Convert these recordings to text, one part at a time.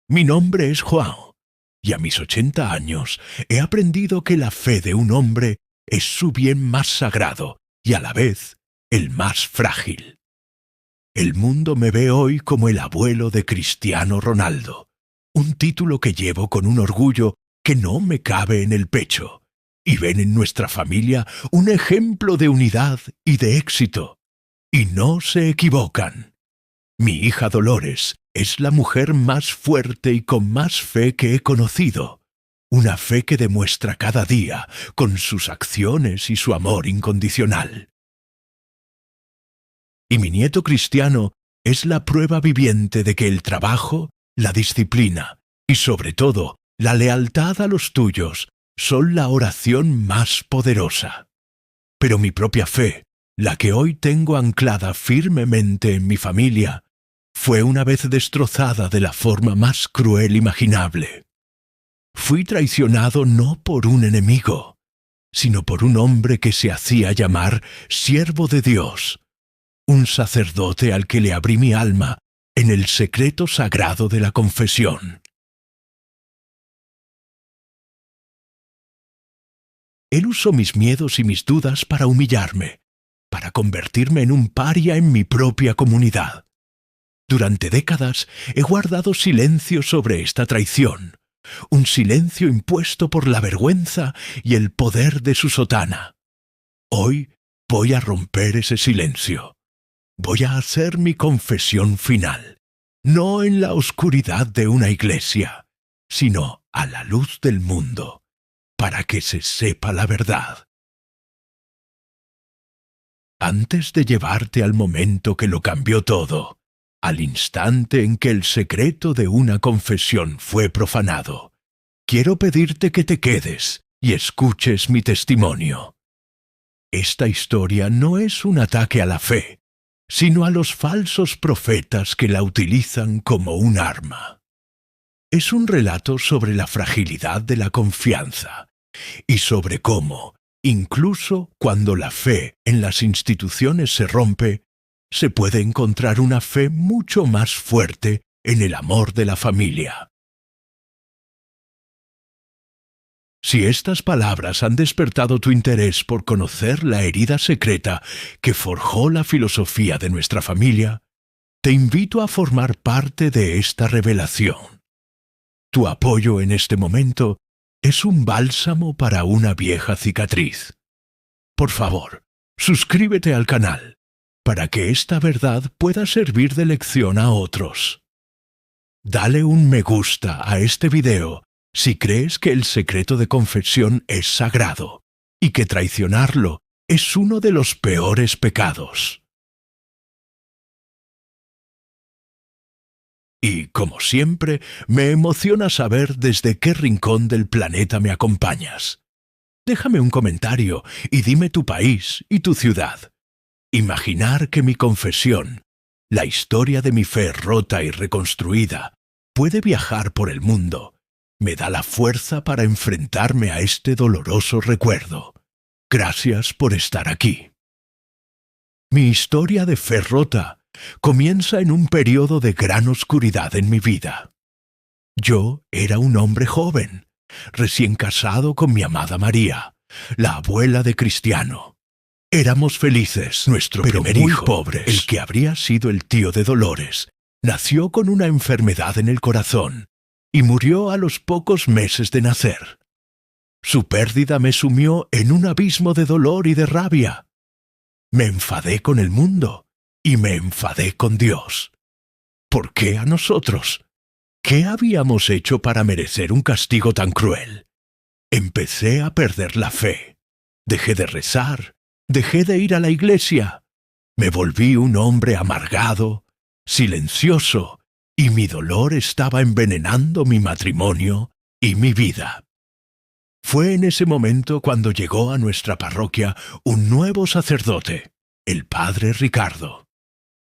Mi nombre es Joao, y a mis 80 años he aprendido que la fe de un hombre es su bien más sagrado y a la vez el más frágil. El mundo me ve hoy como el abuelo de Cristiano Ronaldo, un título que llevo con un orgullo que no me cabe en el pecho, y ven en nuestra familia un ejemplo de unidad y de éxito. Y no se equivocan. Mi hija Dolores es la mujer más fuerte y con más fe que he conocido, una fe que demuestra cada día con sus acciones y su amor incondicional. Y mi nieto Cristiano es la prueba viviente de que el trabajo, la disciplina y sobre todo la lealtad a los tuyos son la oración más poderosa. Pero mi propia fe, la que hoy tengo anclada firmemente en mi familia, fue una vez destrozada de la forma más cruel imaginable. Fui traicionado no por un enemigo, sino por un hombre que se hacía llamar siervo de Dios, un sacerdote al que le abrí mi alma en el secreto sagrado de la confesión. Él usó mis miedos y mis dudas para humillarme, para convertirme en un paria en mi propia comunidad. Durante décadas he guardado silencio sobre esta traición, un silencio impuesto por la vergüenza y el poder de su sotana. Hoy voy a romper ese silencio. Voy a hacer mi confesión final, no en la oscuridad de una iglesia, sino a la luz del mundo, para que se sepa la verdad. Antes de llevarte al momento que lo cambió todo, al instante en que el secreto de una confesión fue profanado, quiero pedirte que te quedes y escuches mi testimonio. Esta historia no es un ataque a la fe, sino a los falsos profetas que la utilizan como un arma. Es un relato sobre la fragilidad de la confianza y sobre cómo, incluso cuando la fe en las instituciones se rompe, se puede encontrar una fe mucho más fuerte en el amor de la familia. Si estas palabras han despertado tu interés por conocer la herida secreta que forjó la filosofía de nuestra familia, te invito a formar parte de esta revelación. Tu apoyo en este momento es un bálsamo para una vieja cicatriz. Por favor, suscríbete al canal para que esta verdad pueda servir de lección a otros. Dale un me gusta a este video si crees que el secreto de confesión es sagrado y que traicionarlo es uno de los peores pecados. Y, como siempre, me emociona saber desde qué rincón del planeta me acompañas. Déjame un comentario y dime tu país y tu ciudad. Imaginar que mi confesión, la historia de mi fe rota y reconstruida, puede viajar por el mundo, me da la fuerza para enfrentarme a este doloroso recuerdo. Gracias por estar aquí. Mi historia de fe rota comienza en un periodo de gran oscuridad en mi vida. Yo era un hombre joven, recién casado con mi amada María, la abuela de Cristiano. Éramos felices, nuestro primer hijo, pobres. El que habría sido el tío de Dolores, nació con una enfermedad en el corazón y murió a los pocos meses de nacer. Su pérdida me sumió en un abismo de dolor y de rabia. Me enfadé con el mundo y me enfadé con Dios. ¿Por qué a nosotros? ¿Qué habíamos hecho para merecer un castigo tan cruel? Empecé a perder la fe. Dejé de rezar. Dejé de ir a la iglesia. Me volví un hombre amargado, silencioso, y mi dolor estaba envenenando mi matrimonio y mi vida. Fue en ese momento cuando llegó a nuestra parroquia un nuevo sacerdote, el padre Ricardo.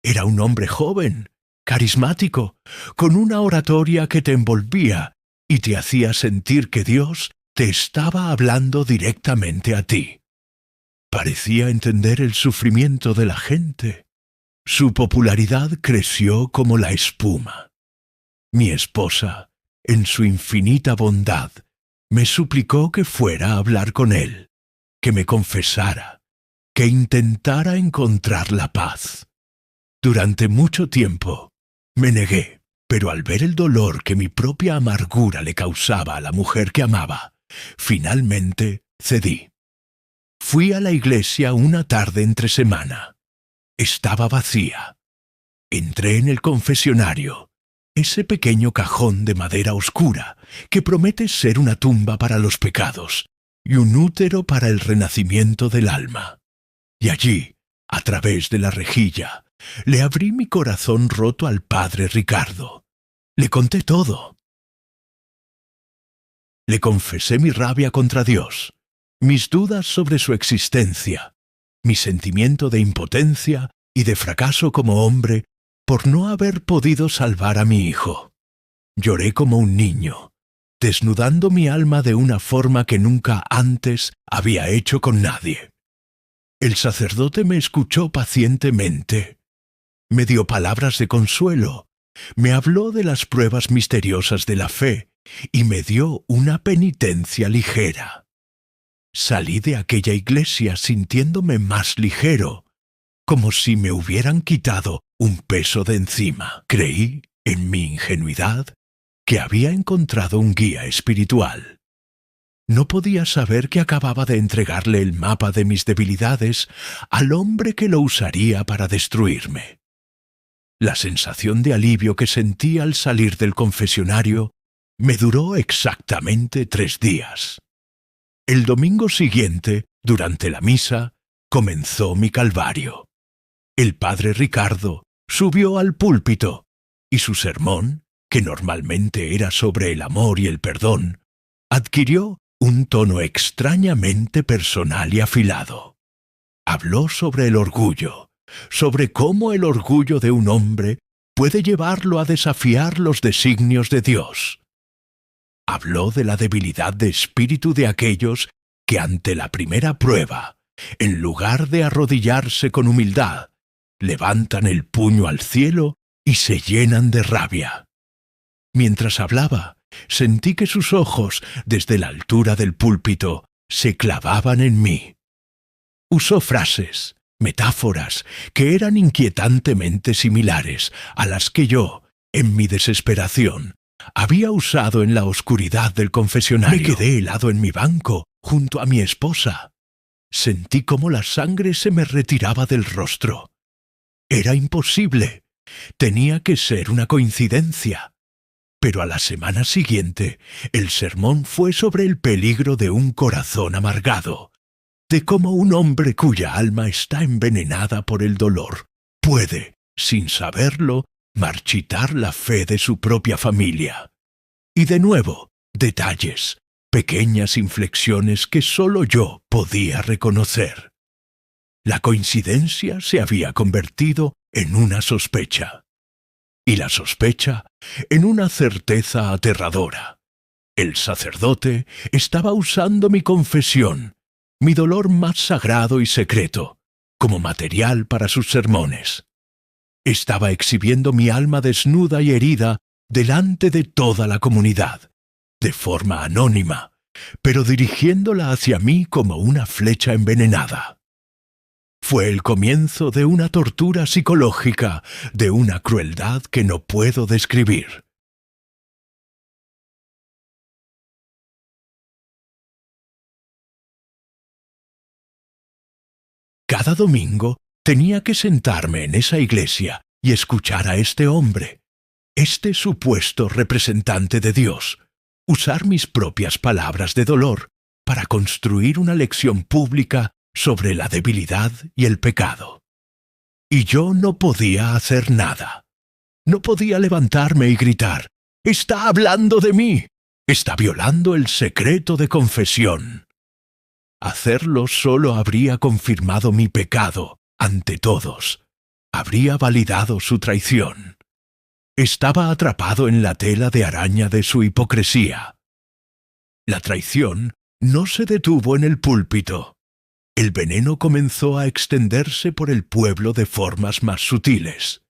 Era un hombre joven, carismático, con una oratoria que te envolvía y te hacía sentir que Dios te estaba hablando directamente a ti. Parecía entender el sufrimiento de la gente. Su popularidad creció como la espuma. Mi esposa, en su infinita bondad, me suplicó que fuera a hablar con él, que me confesara, que intentara encontrar la paz. Durante mucho tiempo me negué, pero al ver el dolor que mi propia amargura le causaba a la mujer que amaba, finalmente cedí. Fui a la iglesia una tarde entre semana. Estaba vacía. Entré en el confesionario, ese pequeño cajón de madera oscura que promete ser una tumba para los pecados y un útero para el renacimiento del alma. Y allí, a través de la rejilla, le abrí mi corazón roto al padre Ricardo. Le conté todo. Le confesé mi rabia contra Dios, mis dudas sobre su existencia, mi sentimiento de impotencia y de fracaso como hombre por no haber podido salvar a mi hijo. Lloré como un niño, desnudando mi alma de una forma que nunca antes había hecho con nadie. El sacerdote me escuchó pacientemente. Me dio palabras de consuelo, me habló de las pruebas misteriosas de la fe y me dio una penitencia ligera. Salí de aquella iglesia sintiéndome más ligero, como si me hubieran quitado un peso de encima. Creí, en mi ingenuidad, que había encontrado un guía espiritual. No podía saber que acababa de entregarle el mapa de mis debilidades al hombre que lo usaría para destruirme. La sensación de alivio que sentí al salir del confesionario me duró exactamente 3 días. El domingo siguiente, durante la misa, comenzó mi calvario. El padre Ricardo subió al púlpito y su sermón, que normalmente era sobre el amor y el perdón, adquirió un tono extrañamente personal y afilado. Habló sobre el orgullo, sobre cómo el orgullo de un hombre puede llevarlo a desafiar los designios de Dios. Habló de la debilidad de espíritu de aquellos que ante la primera prueba, en lugar de arrodillarse con humildad, levantan el puño al cielo y se llenan de rabia. Mientras hablaba, sentí que sus ojos, desde la altura del púlpito, se clavaban en mí. Usó frases, metáforas, que eran inquietantemente similares a las que yo, en mi desesperación, había usado en la oscuridad del confesionario. Me quedé helado en mi banco, junto a mi esposa. Sentí cómo la sangre se me retiraba del rostro. Era imposible. Tenía que ser una coincidencia. Pero a la semana siguiente, el sermón fue sobre el peligro de un corazón amargado, de cómo un hombre cuya alma está envenenada por el dolor puede, sin saberlo, marchitar la fe de su propia familia. Y de nuevo, detalles, pequeñas inflexiones que solo yo podía reconocer. La coincidencia se había convertido en una sospecha. Y la sospecha en una certeza aterradora. El sacerdote estaba usando mi confesión, mi dolor más sagrado y secreto, como material para sus sermones. Estaba exhibiendo mi alma desnuda y herida delante de toda la comunidad, de forma anónima, pero dirigiéndola hacia mí como una flecha envenenada. Fue el comienzo de una tortura psicológica, de una crueldad que no puedo describir. Cada domingo tenía que sentarme en esa iglesia y escuchar a este hombre, este supuesto representante de Dios, usar mis propias palabras de dolor para construir una lección pública sobre la debilidad y el pecado. Y yo no podía hacer nada. No podía levantarme y gritar: «¡Está hablando de mí! ¡Está violando el secreto de confesión!». Hacerlo solo habría confirmado mi pecado ante todos. Habría validado su traición. Estaba atrapado en la tela de araña de su hipocresía. La traición no se detuvo en el púlpito. El veneno comenzó a extenderse por el pueblo de formas más sutiles.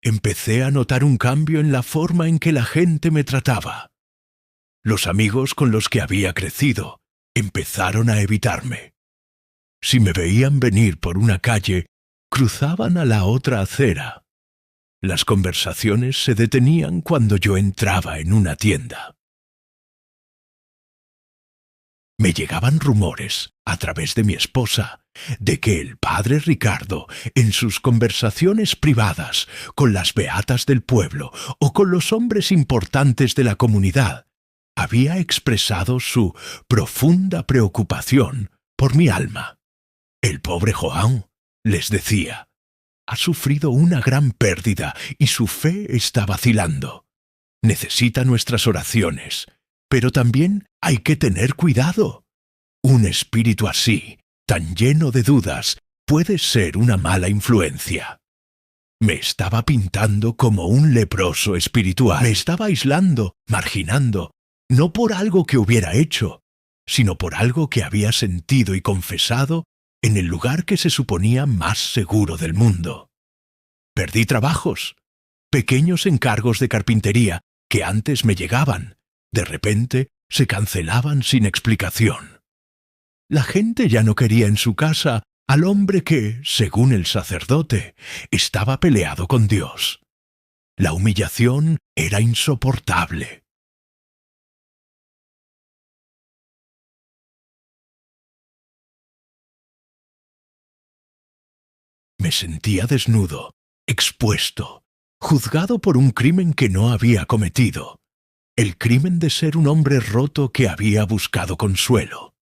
Empecé a notar un cambio en la forma en que la gente me trataba. Los amigos con los que había crecido empezaron a evitarme. Si me veían venir por una calle, cruzaban a la otra acera. Las conversaciones se detenían cuando yo entraba en una tienda. Me llegaban rumores, a través de mi esposa, de que el padre Ricardo, en sus conversaciones privadas con las beatas del pueblo o con los hombres importantes de la comunidad, había expresado su profunda preocupación por mi alma. El pobre João, les decía, ha sufrido una gran pérdida y su fe está vacilando. Necesita nuestras oraciones, pero también hay que tener cuidado. Un espíritu así, tan lleno de dudas, puede ser una mala influencia. Me estaba pintando como un leproso espiritual. Me estaba aislando, marginando, no por algo que hubiera hecho, sino por algo que había sentido y confesado en el lugar que se suponía más seguro del mundo. Perdí trabajos, pequeños encargos de carpintería que antes me llegaban, de repente se cancelaban sin explicación. La gente ya no quería en su casa al hombre que, según el sacerdote, estaba peleado con Dios. La humillación era insoportable. Me sentía desnudo, expuesto, juzgado por un crimen que no había cometido, el crimen de ser un hombre roto que había buscado consuelo.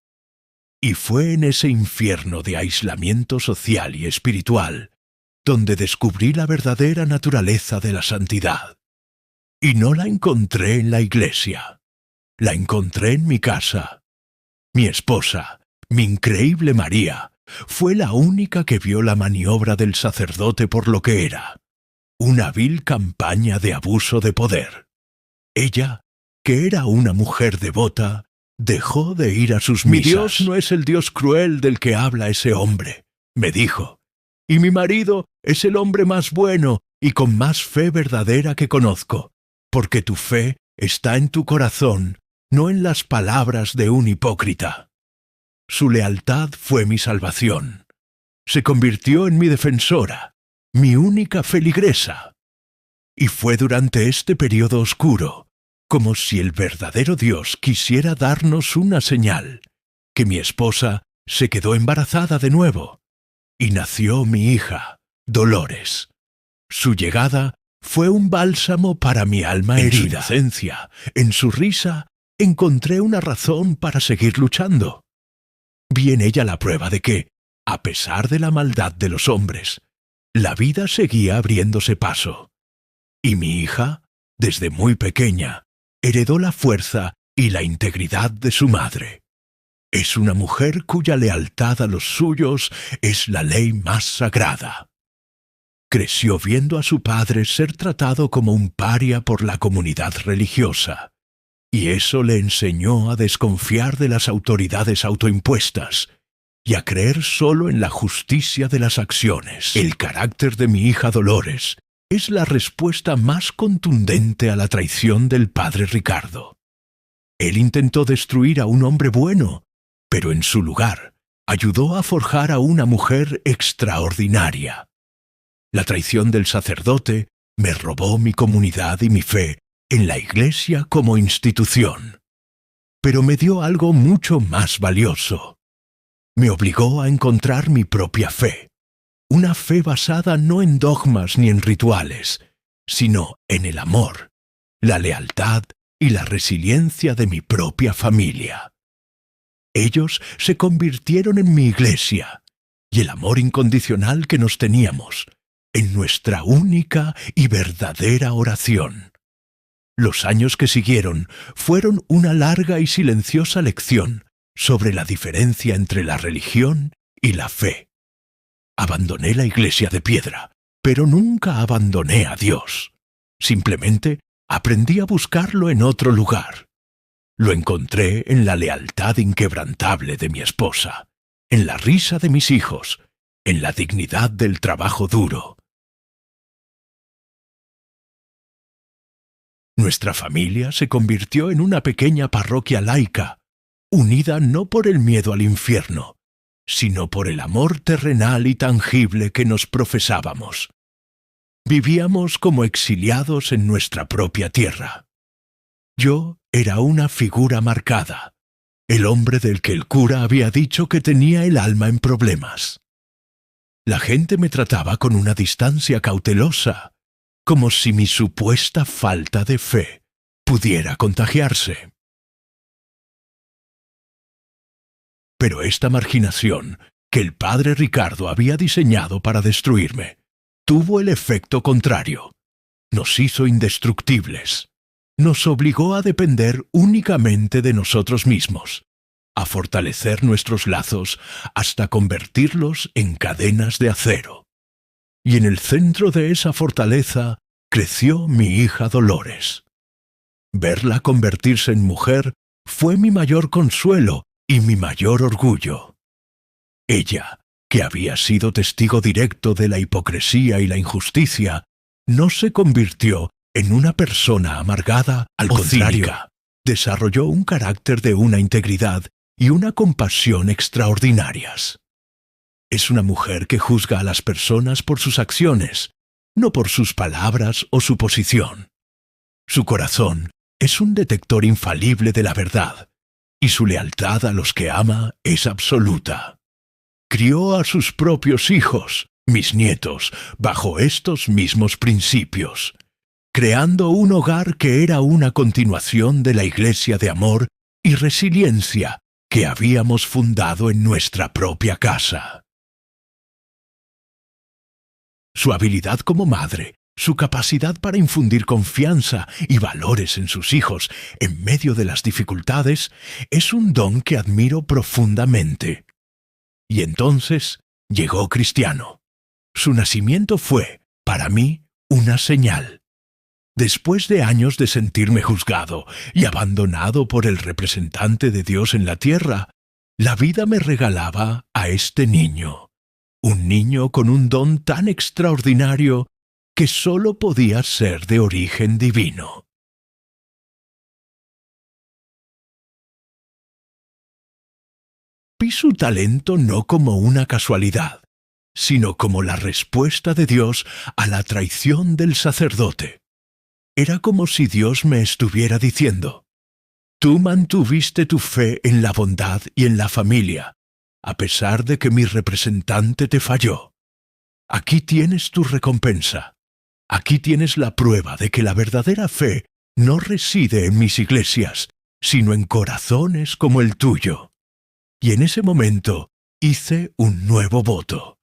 Y fue en ese infierno de aislamiento social y espiritual donde descubrí la verdadera naturaleza de la santidad. Y no la encontré en la iglesia, la encontré en mi casa. Mi esposa, mi increíble María, fue la única que vio la maniobra del sacerdote por lo que era, una vil campaña de abuso de poder. Ella, que era una mujer devota, dejó de ir a sus misas. Mi Dios no es el Dios cruel del que habla ese hombre, me dijo, y mi marido es el hombre más bueno y con más fe verdadera que conozco, porque tu fe está en tu corazón, no en las palabras de un hipócrita. Su lealtad fue mi salvación. Se convirtió en mi defensora, mi única feligresa. Y fue durante este periodo oscuro, como si el verdadero Dios quisiera darnos una señal, que mi esposa se quedó embarazada de nuevo, y nació mi hija, Dolores. Su llegada fue un bálsamo para mi alma herida. En su inocencia, en su risa, encontré una razón para seguir luchando. Vi en ella la prueba de que, a pesar de la maldad de los hombres, la vida seguía abriéndose paso. Y mi hija, desde muy pequeña, heredó la fuerza y la integridad de su madre. Es una mujer cuya lealtad a los suyos es la ley más sagrada. Creció viendo a su padre ser tratado como un paria por la comunidad religiosa, y eso le enseñó a desconfiar de las autoridades autoimpuestas y a creer solo en la justicia de las acciones. El carácter de mi hija Dolores es la respuesta más contundente a la traición del padre Ricardo. Él intentó destruir a un hombre bueno, pero en su lugar ayudó a forjar a una mujer extraordinaria. La traición del sacerdote me robó mi comunidad y mi fe en la Iglesia como institución. Pero me dio algo mucho más valioso. Me obligó a encontrar mi propia fe. Una fe basada no en dogmas ni en rituales, sino en el amor, la lealtad y la resiliencia de mi propia familia. Ellos se convirtieron en mi iglesia, y el amor incondicional que nos teníamos, en nuestra única y verdadera oración. Los años que siguieron fueron una larga y silenciosa lección sobre la diferencia entre la religión y la fe. Abandoné la iglesia de piedra, pero nunca abandoné a Dios. Simplemente aprendí a buscarlo en otro lugar. Lo encontré en la lealtad inquebrantable de mi esposa, en la risa de mis hijos, en la dignidad del trabajo duro. Nuestra familia se convirtió en una pequeña parroquia laica, unida no por el miedo al infierno, sino por el amor terrenal y tangible que nos profesábamos. Vivíamos como exiliados en nuestra propia tierra. Yo era una figura marcada, el hombre del que el cura había dicho que tenía el alma en problemas. La gente me trataba con una distancia cautelosa, como si mi supuesta falta de fe pudiera contagiarse. Pero esta marginación, que el padre Ricardo había diseñado para destruirme, tuvo el efecto contrario. Nos hizo indestructibles. Nos obligó a depender únicamente de nosotros mismos, a fortalecer nuestros lazos hasta convertirlos en cadenas de acero. Y en el centro de esa fortaleza creció mi hija Dolores. Verla convertirse en mujer fue mi mayor consuelo y mi mayor orgullo. Ella, que había sido testigo directo de la hipocresía y la injusticia, no se convirtió en una persona amargada, al contrario, desarrolló un carácter de una integridad y una compasión extraordinarias. Es una mujer que juzga a las personas por sus acciones, no por sus palabras o su posición. Su corazón es un detector infalible de la verdad, y su lealtad a los que ama es absoluta. Crió a sus propios hijos, mis nietos, bajo estos mismos principios, creando un hogar que era una continuación de la iglesia de amor y resiliencia que habíamos fundado en nuestra propia casa. Su habilidad como madre, su capacidad para infundir confianza y valores en sus hijos en medio de las dificultades, es un don que admiro profundamente. Y entonces llegó Cristiano. Su nacimiento fue, para mí, una señal. Después de años de sentirme juzgado y abandonado por el representante de Dios en la tierra, la vida me regalaba a este niño. Un niño con un don tan extraordinario que sólo podía ser de origen divino. Vi su talento no como una casualidad, sino como la respuesta de Dios a la traición del sacerdote. Era como si Dios me estuviera diciendo: «Tú mantuviste tu fe en la bondad y en la familia, a pesar de que mi representante te falló. Aquí tienes tu recompensa. Aquí tienes la prueba de que la verdadera fe no reside en mis iglesias, sino en corazones como el tuyo». Y en ese momento hice un nuevo voto.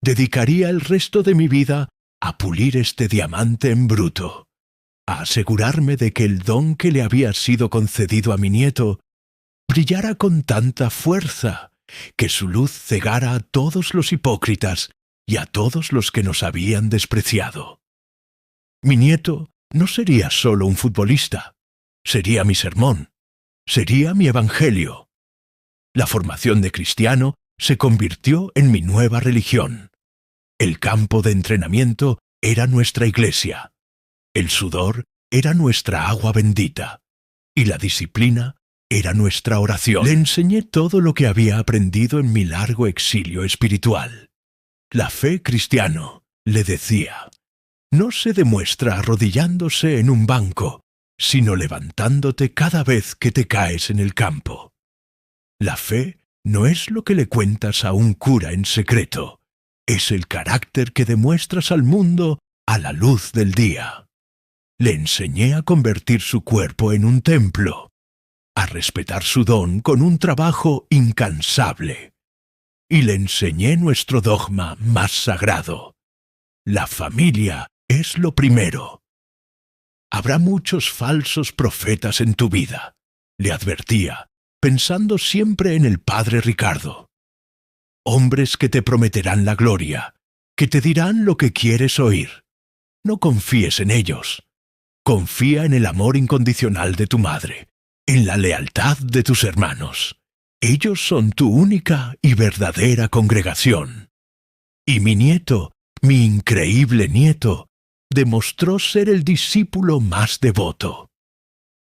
Dedicaría el resto de mi vida a pulir este diamante en bruto, a asegurarme de que el don que le había sido concedido a mi nieto brillara con tanta fuerza que su luz cegara a todos los hipócritas y a todos los que nos habían despreciado. Mi nieto no sería solo un futbolista, sería mi sermón, sería mi evangelio. La formación de cristiano se convirtió en mi nueva religión. El campo de entrenamiento era nuestra iglesia. El sudor era nuestra agua bendita. Y la disciplina era nuestra oración. Le enseñé todo lo que había aprendido en mi largo exilio espiritual. La fe cristiano, le decía, no se demuestra arrodillándose en un banco, sino levantándote cada vez que te caes en el campo. La fe no es lo que le cuentas a un cura en secreto, es el carácter que demuestras al mundo a la luz del día. Le enseñé a convertir su cuerpo en un templo, a respetar su don con un trabajo incansable. Y le enseñé nuestro dogma más sagrado. La familia es lo primero. Habrá muchos falsos profetas en tu vida, le advertía, pensando siempre en el padre Ricardo. Hombres que te prometerán la gloria, que te dirán lo que quieres oír. No confíes en ellos. Confía en el amor incondicional de tu madre, en la lealtad de tus hermanos. Ellos son tu única y verdadera congregación. Y mi nieto, mi increíble nieto, demostró ser el discípulo más devoto.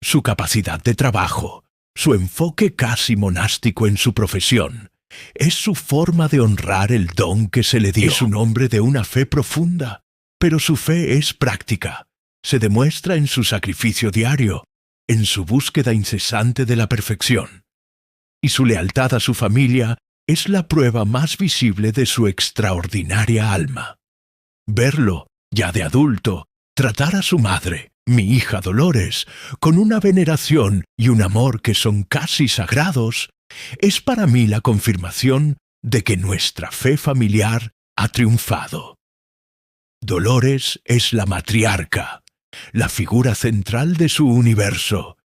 Su capacidad de trabajo, su enfoque casi monástico en su profesión, es su forma de honrar el don que se le dio. Es un hombre de una fe profunda, pero su fe es práctica. Se demuestra en su sacrificio diario, en su búsqueda incesante de la perfección. Y su lealtad a su familia es la prueba más visible de su extraordinaria alma. Verlo, ya de adulto, tratar a su madre, mi hija Dolores, con una veneración y un amor que son casi sagrados, es para mí la confirmación de que nuestra fe familiar ha triunfado. Dolores es la matriarca, la figura central de su universo,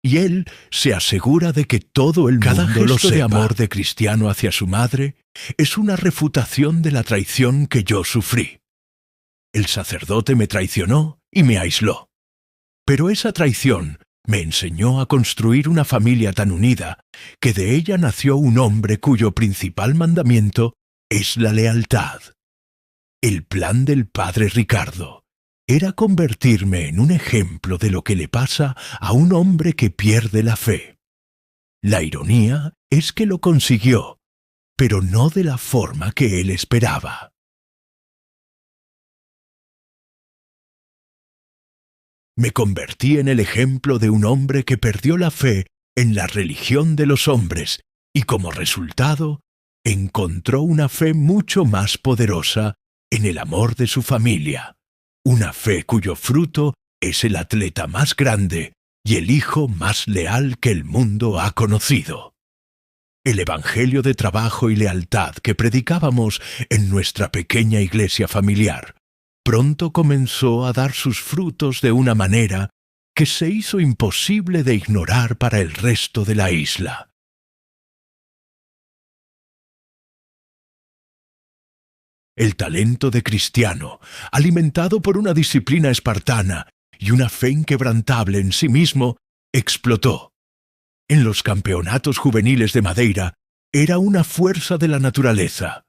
y él se asegura de que todo el mundo lo sepa. De amor de Cristiano hacia su madre es una refutación de la traición que yo sufrí. El sacerdote me traicionó y me aisló. Pero esa traición me enseñó a construir una familia tan unida que de ella nació un hombre cuyo principal mandamiento es la lealtad. El plan del padre Ricardo era convertirme en un ejemplo de lo que le pasa a un hombre que pierde la fe. La ironía es que lo consiguió, pero no de la forma que él esperaba. Me convertí en el ejemplo de un hombre que perdió la fe en la religión de los hombres y como resultado encontró una fe mucho más poderosa en el amor de su familia, una fe cuyo fruto es el atleta más grande y el hijo más leal que el mundo ha conocido. El evangelio de trabajo y lealtad que predicábamos en nuestra pequeña iglesia familiar pronto comenzó a dar sus frutos de una manera que se hizo imposible de ignorar para el resto de la isla. El talento de Cristiano, alimentado por una disciplina espartana y una fe inquebrantable en sí mismo, explotó. En los campeonatos juveniles de Madeira era una fuerza de la naturaleza.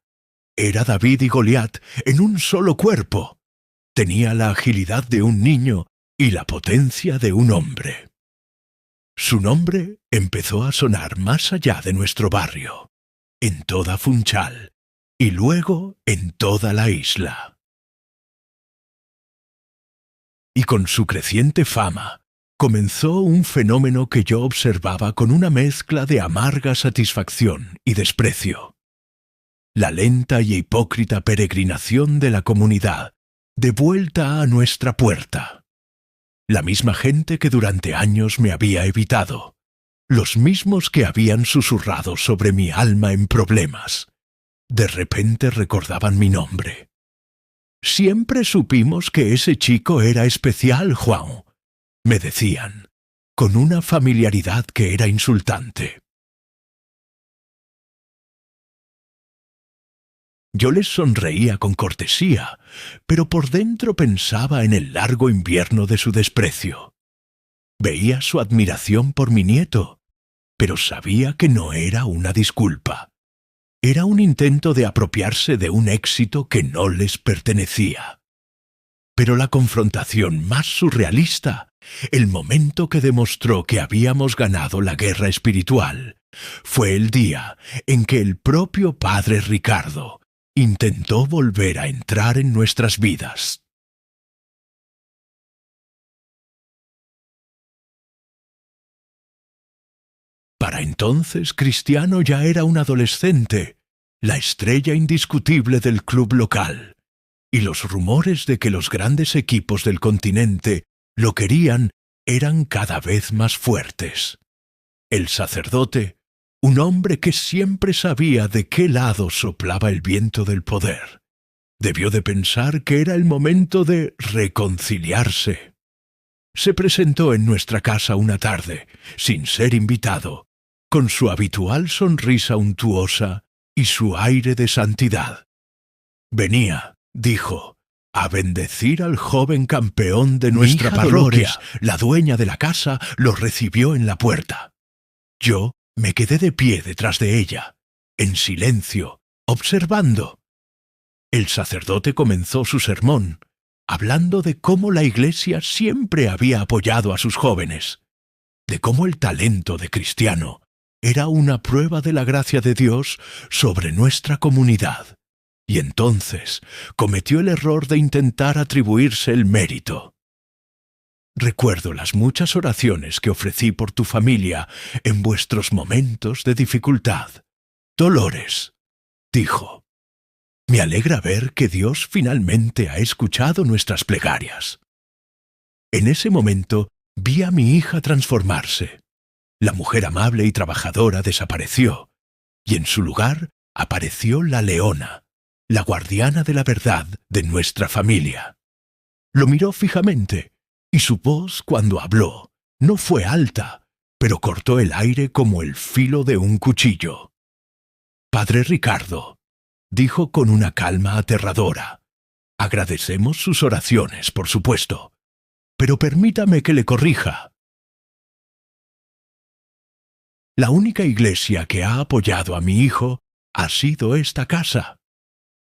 Era David y Goliat en un solo cuerpo. Tenía la agilidad de un niño y la potencia de un hombre. Su nombre empezó a sonar más allá de nuestro barrio, en toda Funchal, y luego en toda la isla. Y con su creciente fama, comenzó un fenómeno que yo observaba con una mezcla de amarga satisfacción y desprecio. La lenta y hipócrita peregrinación de la comunidad, de vuelta a nuestra puerta. La misma gente que durante años me había evitado, los mismos que habían susurrado sobre mi alma en problemas, de repente recordaban mi nombre. Siempre supimos que ese chico era especial, Juan, me decían, con una familiaridad que era insultante. Yo les sonreía con cortesía, pero por dentro pensaba en el largo invierno de su desprecio. Veía su admiración por mi nieto, pero sabía que no era una disculpa. Era un intento de apropiarse de un éxito que no les pertenecía. Pero la confrontación más surrealista, el momento que demostró que habíamos ganado la guerra espiritual, fue el día en que el propio padre Ricardo intentó volver a entrar en nuestras vidas. Para entonces Cristiano ya era un adolescente, la estrella indiscutible del club local, y los rumores de que los grandes equipos del continente lo querían eran cada vez más fuertes. El sacerdote, un hombre que siempre sabía de qué lado soplaba el viento del poder, debió de pensar que era el momento de reconciliarse. Se presentó en nuestra casa una tarde, sin ser invitado, con su habitual sonrisa untuosa y su aire de santidad. Venía, dijo, a bendecir al joven campeón de nuestra parroquia. La dueña de la casa lo recibió en la puerta. Yo me quedé de pie detrás de ella, en silencio, observando. El sacerdote comenzó su sermón, hablando de cómo la Iglesia siempre había apoyado a sus jóvenes, de cómo el talento de cristiano era una prueba de la gracia de Dios sobre nuestra comunidad, y entonces cometió el error de intentar atribuirse el mérito. Recuerdo las muchas oraciones que ofrecí por tu familia en vuestros momentos de dificultad. Dolores, dijo, me alegra ver que Dios finalmente ha escuchado nuestras plegarias. En ese momento vi a mi hija transformarse. La mujer amable y trabajadora desapareció, y en su lugar apareció la leona, la guardiana de la verdad de nuestra familia. Lo miró fijamente, y su voz, cuando habló, no fue alta, pero cortó el aire como el filo de un cuchillo. Padre Ricardo, dijo con una calma aterradora, agradecemos sus oraciones, por supuesto, pero permítame que le corrija. La única iglesia que ha apoyado a mi hijo ha sido esta casa.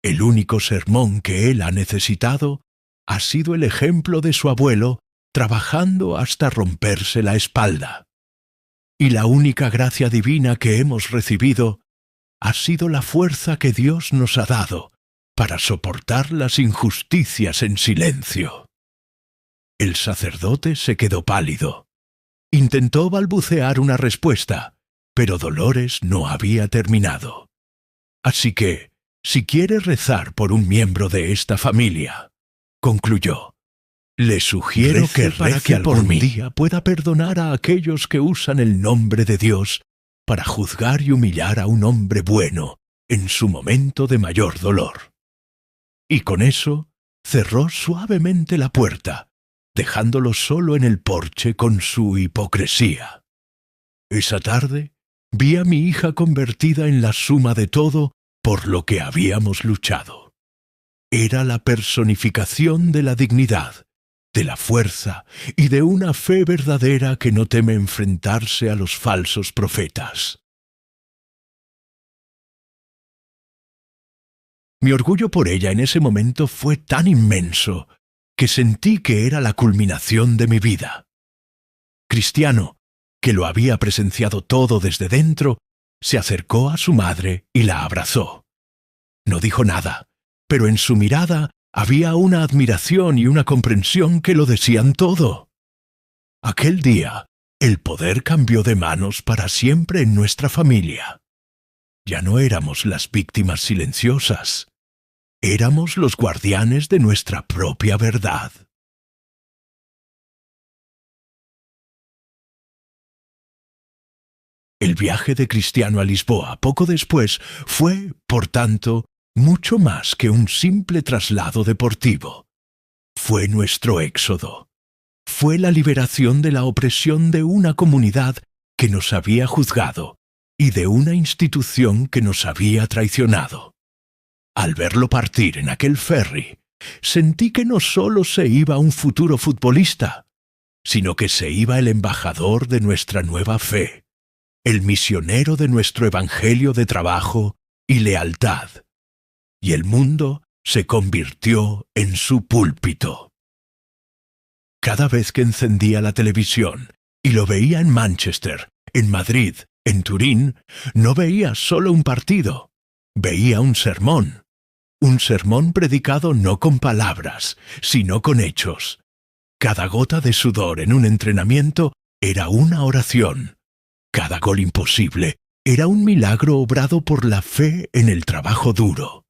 El único sermón que él ha necesitado ha sido el ejemplo de su abuelo trabajando hasta romperse la espalda. Y la única gracia divina que hemos recibido ha sido la fuerza que Dios nos ha dado para soportar las injusticias en silencio. El sacerdote se quedó pálido. Intentó balbucear una respuesta, pero Dolores no había terminado. Así que, si quiere rezar por un miembro de esta familia, concluyó, le sugiero que rece algún día pueda perdonar a aquellos que usan el nombre de Dios para juzgar y humillar a un hombre bueno en su momento de mayor dolor. Y con eso cerró suavemente la puerta, dejándolo solo en el porche con su hipocresía. Esa tarde vi a mi hija convertida en la suma de todo por lo que habíamos luchado. Era la personificación de la dignidad, de la fuerza y de una fe verdadera que no teme enfrentarse a los falsos profetas. Mi orgullo por ella en ese momento fue tan inmenso que sentí que era la culminación de mi vida. Cristiano, que lo había presenciado todo desde dentro, se acercó a su madre y la abrazó. No dijo nada, pero en su mirada había una admiración y una comprensión que lo decían todo. Aquel día, el poder cambió de manos para siempre en nuestra familia. Ya no éramos las víctimas silenciosas. Éramos los guardianes de nuestra propia verdad. El viaje de Cristiano a Lisboa poco después fue, por tanto, mucho más que un simple traslado deportivo. Fue nuestro éxodo. Fue la liberación de la opresión de una comunidad que nos había juzgado y de una institución que nos había traicionado. Al verlo partir en aquel ferry, sentí que no solo se iba un futuro futbolista, sino que se iba el embajador de nuestra nueva fe, el misionero de nuestro evangelio de trabajo y lealtad, y el mundo se convirtió en su púlpito. Cada vez que encendía la televisión y lo veía en Manchester, en Madrid, en Turín, no veía solo un partido, veía un sermón predicado no con palabras, sino con hechos. Cada gota de sudor en un entrenamiento era una oración. Cada gol imposible era un milagro obrado por la fe en el trabajo duro.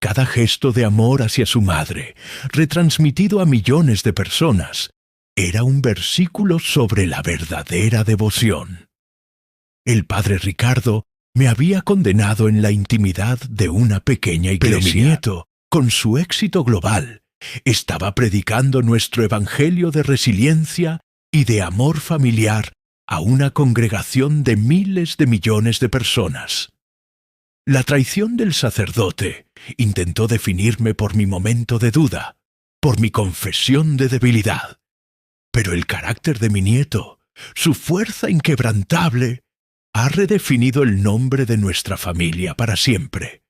Cada gesto de amor hacia su madre, retransmitido a millones de personas, era un versículo sobre la verdadera devoción. El padre Ricardo me había condenado en la intimidad de una pequeña iglesia. Pero mi nieto, con su éxito global, estaba predicando nuestro evangelio de resiliencia y de amor familiar a una congregación de miles de millones de personas. La traición del sacerdote intentó definirme por mi momento de duda, por mi confesión de debilidad. Pero el carácter de mi nieto, su fuerza inquebrantable, ha redefinido el nombre de nuestra familia para siempre,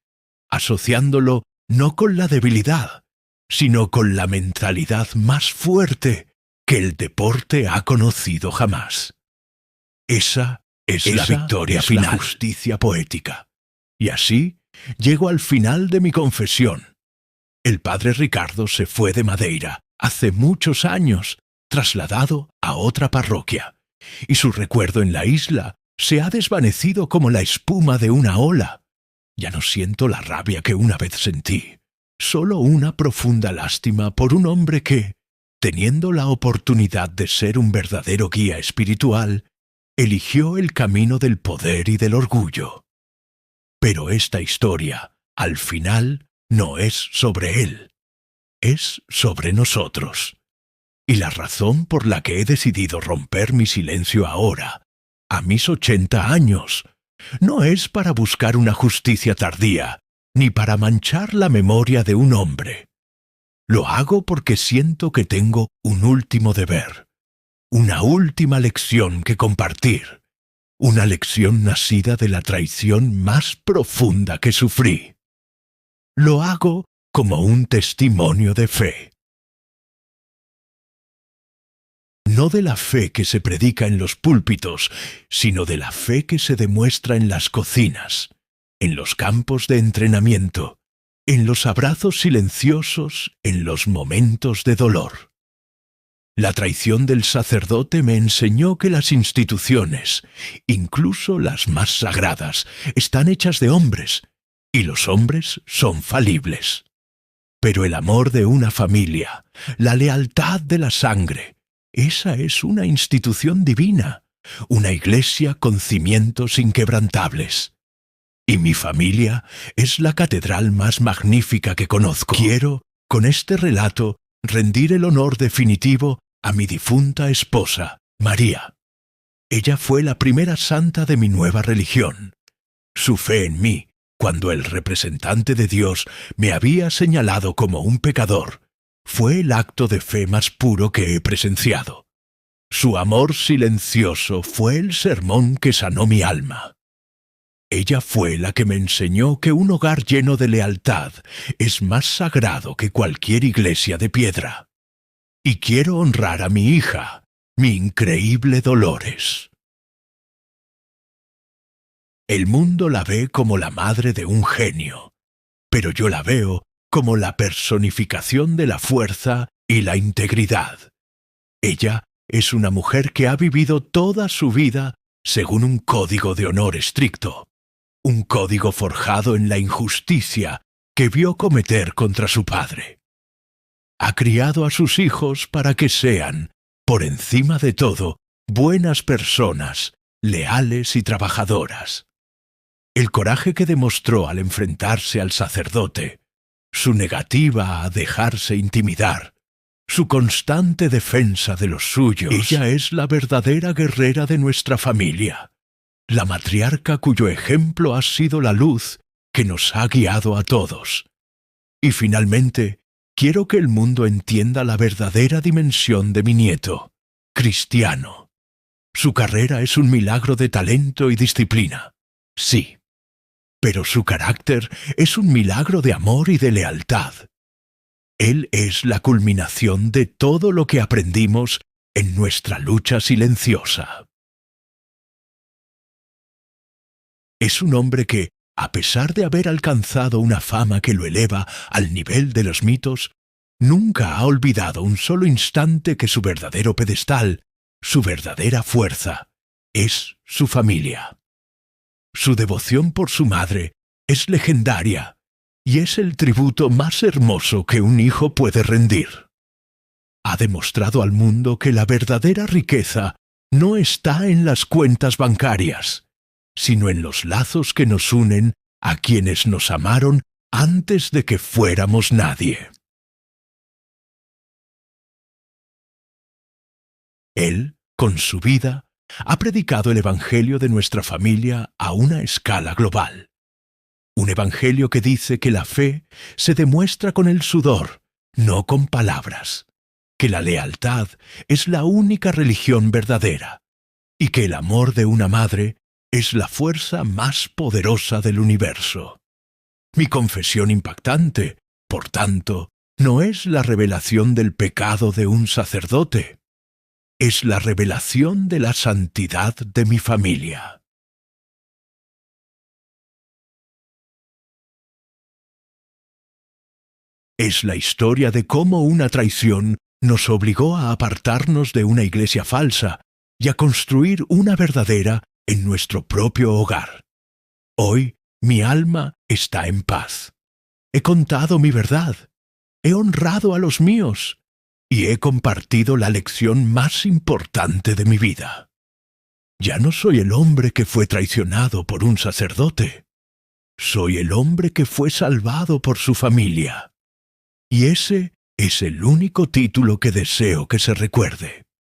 asociándolo no con la debilidad, sino con la mentalidad más fuerte que el deporte ha conocido jamás. Esa es la victoria final, la justicia poética. Y así llego al final de mi confesión. El padre Ricardo se fue de Madeira hace muchos años, trasladado a otra parroquia, y su recuerdo en la isla se ha desvanecido como la espuma de una ola. Ya no siento la rabia que una vez sentí, solo una profunda lástima por un hombre que, teniendo la oportunidad de ser un verdadero guía espiritual, eligió el camino del poder y del orgullo. Pero esta historia, al final, no es sobre él, es sobre nosotros. Y la razón por la que he decidido romper mi silencio ahora, a mis 80 años, no es para buscar una justicia tardía, ni para manchar la memoria de un hombre. Lo hago porque siento que tengo un último deber, una última lección que compartir, una lección nacida de la traición más profunda que sufrí. Lo hago como un testimonio de fe. No de la fe que se predica en los púlpitos, sino de la fe que se demuestra en las cocinas, en los campos de entrenamiento, en los abrazos silenciosos, en los momentos de dolor. La traición del sacerdote me enseñó que las instituciones, incluso las más sagradas, están hechas de hombres, y los hombres son falibles. Pero el amor de una familia, la lealtad de la sangre, esa es una institución divina, una iglesia con cimientos inquebrantables. Y mi familia es la catedral más magnífica que conozco. Quiero, con este relato, rendir el honor definitivo a mi difunta esposa, María. Ella fue la primera santa de mi nueva religión. Su fe en mí, cuando el representante de Dios me había señalado como un pecador, fue el acto de fe más puro que he presenciado. Su amor silencioso fue el sermón que sanó mi alma. Ella fue la que me enseñó que un hogar lleno de lealtad es más sagrado que cualquier iglesia de piedra. Y quiero honrar a mi hija, mi increíble Dolores. El mundo la ve como la madre de un genio, pero yo la veo como la personificación de la fuerza y la integridad. Ella es una mujer que ha vivido toda su vida según un código de honor estricto, un código forjado en la injusticia que vio cometer contra su padre. Ha criado a sus hijos para que sean, por encima de todo, buenas personas, leales y trabajadoras. El coraje que demostró al enfrentarse al sacerdote, su negativa a dejarse intimidar, su constante defensa de los suyos. Ella es la verdadera guerrera de nuestra familia, la matriarca cuyo ejemplo ha sido la luz que nos ha guiado a todos. Y finalmente, quiero que el mundo entienda la verdadera dimensión de mi nieto, Cristiano. Su carrera es un milagro de talento y disciplina, sí. Pero su carácter es un milagro de amor y de lealtad. Él es la culminación de todo lo que aprendimos en nuestra lucha silenciosa. Es un hombre que, a pesar de haber alcanzado una fama que lo eleva al nivel de los mitos, nunca ha olvidado un solo instante que su verdadero pedestal, su verdadera fuerza, es su familia. Su devoción por su madre es legendaria y es el tributo más hermoso que un hijo puede rendir. Ha demostrado al mundo que la verdadera riqueza no está en las cuentas bancarias, sino en los lazos que nos unen a quienes nos amaron antes de que fuéramos nadie. Él, con su vida, ha predicado el evangelio de nuestra familia a una escala global. Un evangelio que dice que la fe se demuestra con el sudor, no con palabras, que la lealtad es la única religión verdadera y que el amor de una madre es la fuerza más poderosa del universo. Mi confesión impactante, por tanto, no es la revelación del pecado de un sacerdote, es la revelación de la santidad de mi familia. Es la historia de cómo una traición nos obligó a apartarnos de una iglesia falsa y a construir una verdadera en nuestro propio hogar. Hoy mi alma está en paz. He contado mi verdad, he honrado a los míos y he compartido la lección más importante de mi vida. Ya no soy el hombre que fue traicionado por un sacerdote. Soy el hombre que fue salvado por su familia. Y ese es el único título que deseo que se recuerde.